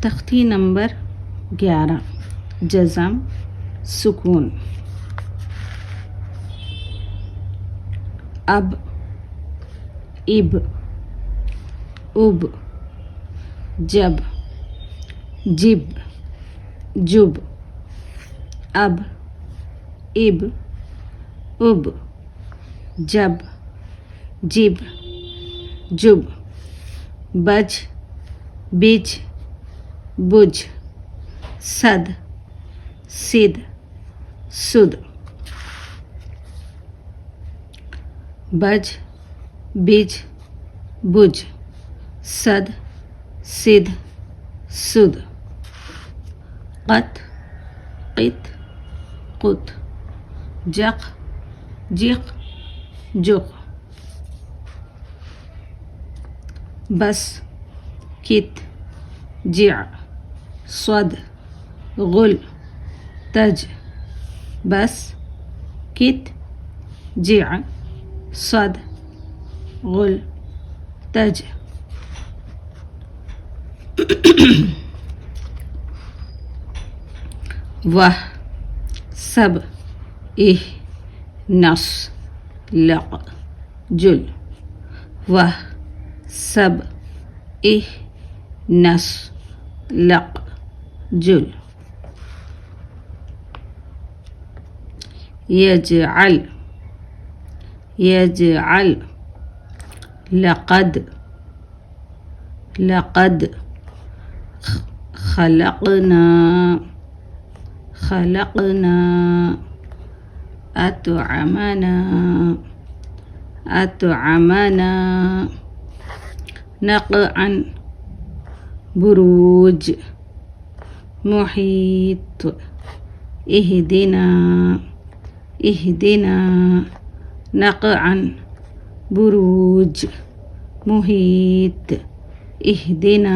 तख्ती नंबर 11 जज़म सुकून। अब, इब, उब, जब, जिब, जुब। अब, इब, उब, जब, जिब, जुब। बज, बिज, बुझ, सद, सिद, सुद। बज, बिज, बुझ, सद, सिद, सुद। क़त, क़ित, क़ुत, जक़, जिक़, जुक़। बस, कित, जिअ, स्वद, गुल, तज। बस, कित, जिअ, स्वद, गुल, तज। वह, सब, इह, नस, लक़, जुल। वह, सब, इह, नस, लक़, जुल। यजअल, यजअल, लक़द, लक़द। खलक़ना, खलक़ना। अतअमना, अतअमना। नक़अन, बुरूज, मुहीत। इहदिना, इहदिना। नक़अन, बुरूज, मुहीत। इहदिना।